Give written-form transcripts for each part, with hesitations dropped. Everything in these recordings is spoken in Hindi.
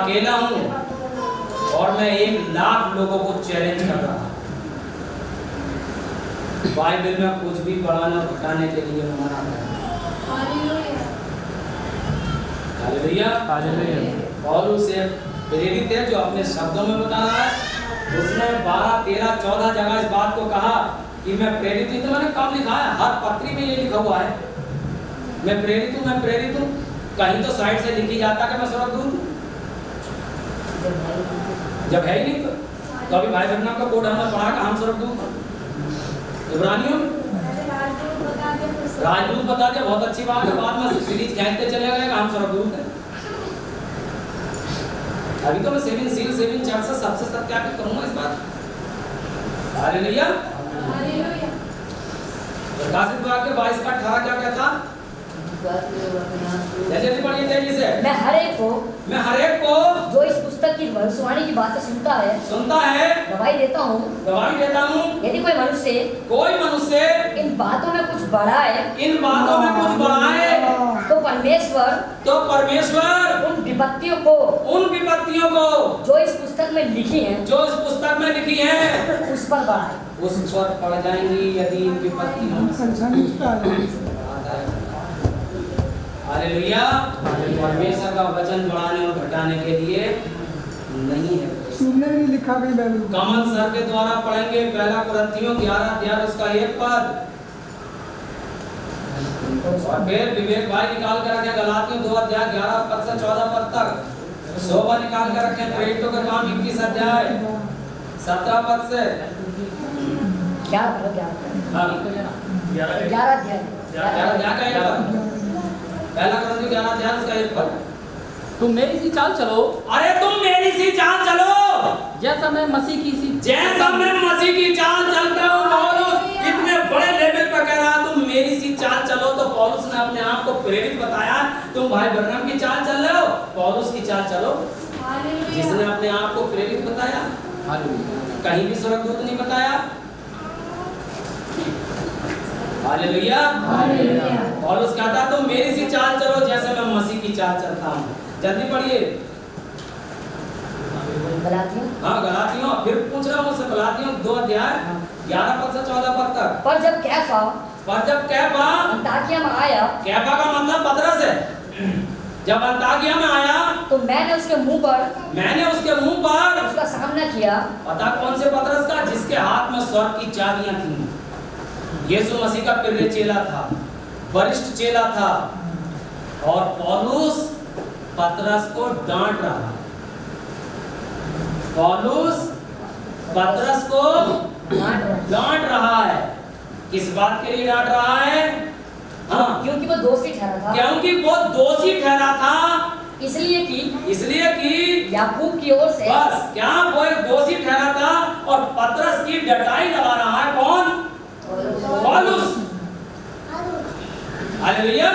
अकेला हूँ और मैं 1,00,000 लोगों को चैलेंज कर रहा हूँ। बाइबल में कुछ भी बढ़ाने और घटाने के लिए मना है। हालेलुया। पौलुस एक प्रेरित है जो अपने शब्दों में बता रहा है। उसने 12, 13, 14 जगह इस बात को कहा कि मैं प्रेरित हूँ। तो मैंने कब लिखा है? हर पत्री में ये लिखा हुआ है, मैं प्रेरित हूँ, मैं प्रेरित हूँ। कहीं तो साइड से लिखी जाता कि मैं स्वर्गदूत हूँ, जब है ही नहीं तो अभी भाई बहना का कोड हमने पढ़ा कि हम स्वर्गदूत हैं। इब्रानियों राजदूत बता दिया, बहुत अच्छी बात है। बाद में सीरीज खींचते चले गए कि हम स्वर्गदूत हैं। अभी तो मैं 7 सील 7 चर्च से सबसे सत्यापित करूंगा इस बात। हालेलुया। प्रकाशित वाक्य 22 का 18 क्या कहता? जल्दी पढ़िए तेजी से। मैं हर एक को जो इस पुस्तक की भविष्यवाणी की बातें सुनता है गवाही देता हूँ यदि कोई मनुष्य इन बातों में कुछ बढ़ाए तो परमेश्वर उन विपत्तियों को जो इस पुस्तक में लिखी हैं उस पर बढ़ाए, उस पर पड़ जाएंगी यदि इन विपत्तियों। हालेलुया। परमेश्वर का वचन बढ़ाने और घटाने के लिए नहीं है। सुनने में लिखा गई बाइबल। कमल सर के द्वारा पढ़ेंगे 1 कुरिन्थियों 11 अध्याय उसका 1 पद, और फिर विवेक भाई निकाल कर रखे गलातियों 2 अध्याय 11 पद से 14 पद तक। शोभा निकाल कर रखे प्रेरितों का काम 21 अध्याय 17 पद से 11 अध्याय 1 कुरिन्थियों 11 अध्याय उसका 1 पद। तुम मेरी सी चाल चलो, अरे तुम मेरी सी चाल चलो जैसा मैं मसीह की चाल चलता हूँ। पौलुस इतने बड़े लेवल पर कह रहा तुम मेरी सी चाल चलो, तो पौलुस ने अपने आप को प्रेरित बताया। तुम भाई बरनम की चाल चल रहे हो, पौलुस की चाल चलो। जिसने अपने आप को प्रेरित बताया, कहीं भी स्वर्गदूत नहीं बताया। हालेलुया। पौलुस कहता तुम मेरी सी चाल चलो जैसे मैं मसीह की चाल चलता हूँ। जल्दी पढ़िए। गलातियों फिर पूछ रहा हूँ मुझसे, गलातियों 2 अध्याय 11 पद से 14 पद तक। पर जब कैफा अंताकिया में आया, कैफा का मतलब पतरस है। जब अंताकिया में आया तो मैंने उसके मुंह पर उसका सामना किया। पता कौन से पतरस का? जिसके हाथ में स्वर्ग की चाबियां थी। यीशु मसीह का प्रिय चेला था, वरिष्ठ चेला था, और पौलुस पतरस को डांट रहा। पौलुस पतरस को डांट रहा है। किस बात के लिए डांट रहा है? हाँ, क्योंकि वो दोषी ठहरा था। इसलिए कि याकूब की ओर से बस क्या वो एक दोषी ठहरा था और पतरस की डटाई लगा रहा है। कौन? पौलुस। हालेलुया।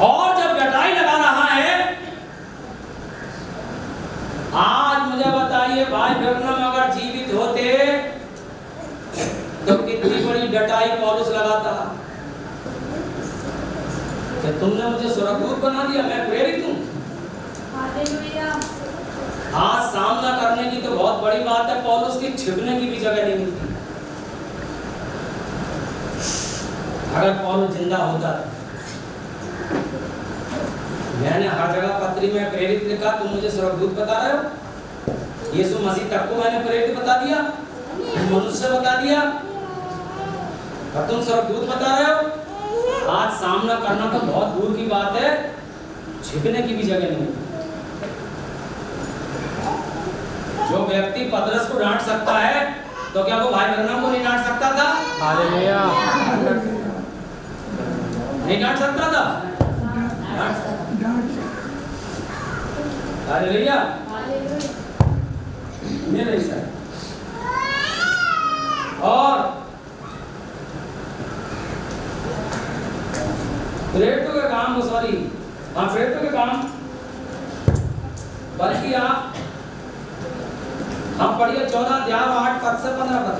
और जब डटाई लगा रहा है, आज मुझे बताइए भाई ब्रैनम अगर जीवित होते तो कितनी बड़ी डटाई पौलुस लगाता। कि तुमने मुझे स्वर्गदूत बना दिया, मैं प्रेरित हूँ। आज सामना करने की तो बहुत बड़ी बात है, पौलुस की छिपने की भी जगह नहीं मिलती। अगर पौलुस जिंदा होता, मैंने हर जगह पत्री में प्रेरित लिखा, तुम मुझे स्वर्गदूत बता रहे हो। यीशु मसीह तक को मैंने प्रेरित बता दिया, मनुष्य बता दिया, और तुम स्वर्गदूत बता रहे हो। आज सामना करना तो बहुत दूर की बात है, छिपने की भी जगह नहीं। जो व्यक्ति पतरस को डांट सकता है, तो क्या वो भाई ब्रैनम को नहीं डांट सकता था? हालेलुया। नहीं डांट सकता था? हालेलुया। मेरे सर और प्रेरितों का काम, प्रेरितों के काम, बल्कि आप हम पढ़िए 14 अध्याय 8 पद से 15 पद।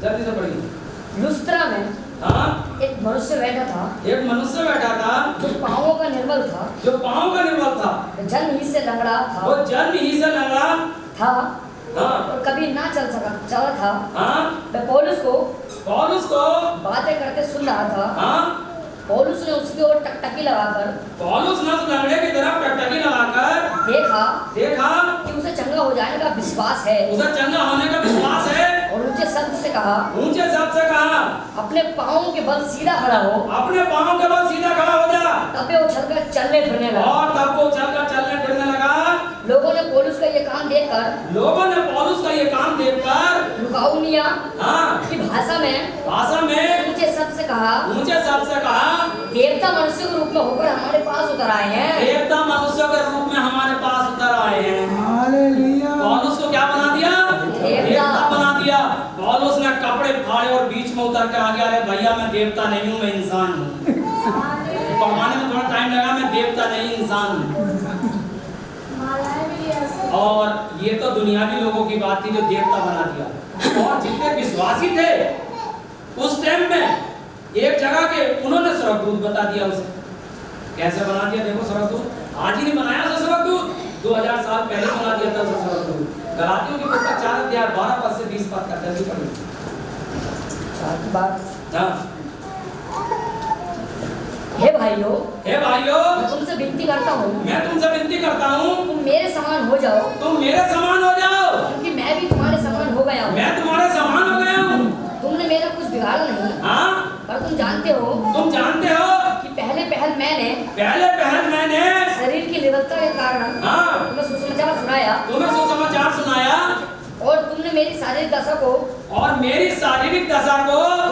जल्दी से पढ़िए। लुस्त्रा में हाँ एक मनुष्य बैठा था, एक मनुष्य बैठा था जो पाँवों का निर्बल था, जो पाँव का निर्बल था, जन्म ही से लंगड़ा था, वो जन्म ही से लंगड़ा था हाँ और कभी ना चला था। हाँ मैं पौलुस को बातें करते सुन रहा था। हाँ पौलुस ने उसकी ओर टकटकी लगाकर पौलुस ने उस लंगड़े की तरफ टकटकी लगाकर देखा कि उसे चंगा हो जाने का विश्वास है, उसे चंगा होने का विश्वास है और ऊंचे शब्द से कहा, अपने पाँवों के बल सीधा खड़ा हो। अपने पाँव के बल सीधा खड़ा हो जा। तब वो उछलकर चलने फिरने लगा। और तब वो उछलकर चलने फिरने लगा। लोगों ने पौलुस का ये काम देखकर लुकाउनिया की भाषा में ऊंचे शब्द से कहा, देवता मनुष्य के रूप में होकर हमारे पास उतर आए हैं। देवता मनुष्य के रूप में हमारे पास उतर आए हैं। हालेलुया। पौलुस को क्या बना दिया? देवता बना दिया। पौलुस ने कपड़े फाड़े और बीच में उतर के आ गया, अरे भैया मैं देवता नहीं हूँ, मैं इंसान हूँ। पढ़वाने में थोड़ा टाइम लगा, मैं देवता नहीं इंसान हूँ। और ये तो दुनियावी लोगों की बात थी जो देवता बना दिया। और जितने विश्वासी थे उस टाइम में एक जगह के, उन्होंने स्वर्गदूत बता दिया उसे। कैसे बना दिया देखो स्वर्गदूत, आज ही नहीं बनाया उसे स्वर्गदूत, 2000 साल पहले बना दिया था उसे स्वर्गदूत। गलातियों की पुस्तक 4 अध्याय 12 पद से 20 पद तक जल्दी पढ़िए। हे भाइयों, मैं तुमसे विनती करता हूँ, तुम मेरे समान हो जाओ, क्योंकि मैं भी तुम्हारे समान हो गया हूँ। मैं तुम्हारे समान हो गया हूँ। तुमने मेरा कुछ बिगाड़ा नहीं, पर तुम जानते हो कि पहले पहल मैंने शरीर की निर्बलता के कारण तुम्हें सुसमाचार सुनाया, और तुमने मेरी शारीरिक दशा को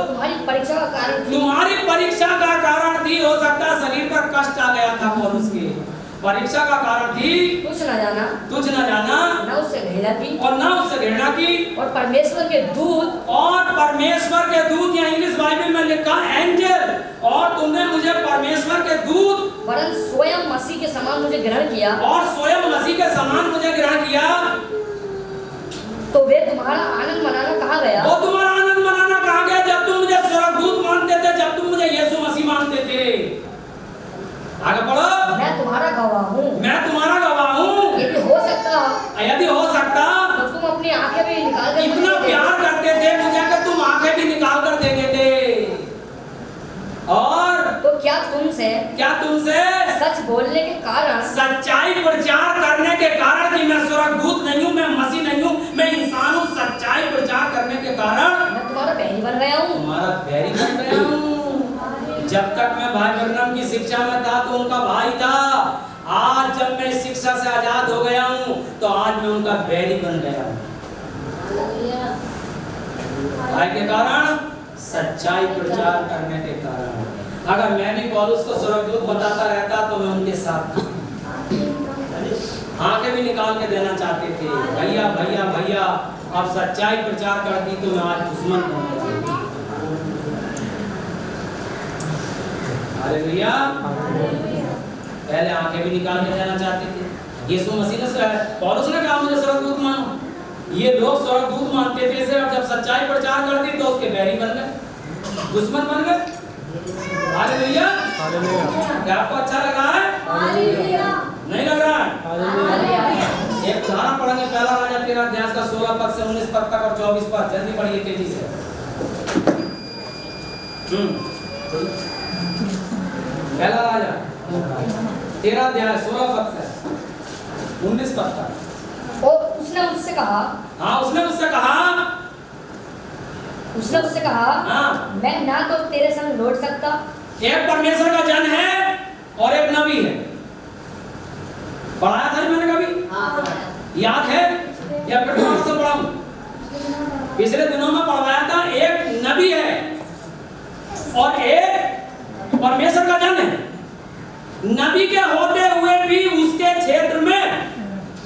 तुम्हारी परीक्षा का कारण थी। हो सकता है शरीर पर कष्ट आ गया था पौलुस के, परीक्षा का कारण थी। तुझ न जाना न उससे घृणा की और परमेश्वर के दूत या इंग्लिश बाइबल में लिखा एंजल, और तुमने मुझे परमेश्वर के दूत वरन स्वयं मसीह के समान मुझे ग्रहण किया, तो वे तुम्हारा आनंद मनाना कहाँ गया? जब तुम मुझे स्वर्गदूत मानते थे, जब तुम मुझे यीशु मसीह मानते थे। आगे बढ़ो। मैं तुम्हारा गवाह हूँ। यदि हो सकता तो तुम अपनी आंखें भी निकाल कर इतना प्यार करते थे मुझे कि तुम आंखें भी निकाल कर दे देते। और तो क्या तुमसे सच बोलने के कारण, सच्चाई प्रचार करने के कारण, कि मैं स्वर्गदूत नहीं हूँ, मैं मसीह नहीं हूँ, मैं इंसान हूँ, सच्चाई प्रचार करने के कारण मैं तुम्हारा बैरी बन गया हूँ। जब तक मैं भाई ब्रनम की शिक्षा में था तो उनका भाई था। आज जब मैं इस शिक्षा से आजाद हो गया हूँ तो आज मैं उनका बैरी बन गया हूँ। भाई के कारण, सच्चाई प्रचार करने के कारण। अगर मैं भी पौलुस को स्वर्गदूत बताता रहता तो मैं उनके साथ आंखें भी निकाल के देना चाहते थे, भैया अब सच्चाई प्रचार कर दी तो मैं आज दुश्मन बन गया। हालेलुया। पहले आंखें भी निकाल के देना चाहते थे। यीशु मसीह ने, पौलुस ने कहा मुझे स्वर्गदूत मानो, ये लोग स्वर्गदूत मानते थे इसे, और जब सच्चाई प्रचार कर दी तो उसके बैरी बन गए, दुश्मन बन गए। हालेलुया। क्या आपको अच्छा लगा है? नहीं लग रहा है? एक उदाहरण पढ़ेंगे, पहला राजा 13 अध्याय का 16 पद से 19 पद तक और 24 पद, जल्दी पढ़िए तेजी से। पहला राजा 13 अध्याय 16 पद से 19 पद तक। और उसने उससे कहा, मैं ना तो तेरे संग लौट सकता। एक परमेश्वर का जन है और एक नबी है। पढ़ाया था मैंने कभी? याद है या फिर दोबारा से पढ़ाऊं? पिछले दिनों में पढ़वाया था। एक नबी है और एक परमेश्वर का जन है। नबी के होते हुए भी उसके क्षेत्र में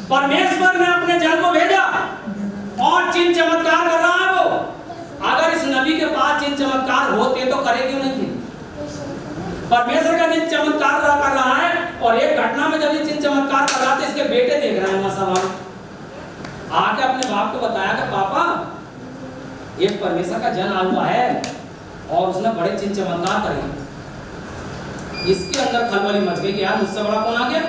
परमेश्वर ने अपने जन को भेजा और चिन्ह चमत्कार कर रहा है वो। अगर इस नबी के पास चिन्ह चमत्कार होते तो करे क्यों नहीं थे? परमेश्वर का चिन्ह चमत्कार कर रहा है, और एक घटना में जब ये चिन्ह चमत्कार कर रहा था, इसके बेटे देख रहे हैं वहां सब आके अपने बाप को बताया कि पापा एक परमेश्वर का जन आ हुआ है और उसने बड़े चिन चमत्कार करे। इसके अंदर खलबली मच गई कि यार मुझसे बड़ा कौन आ गया।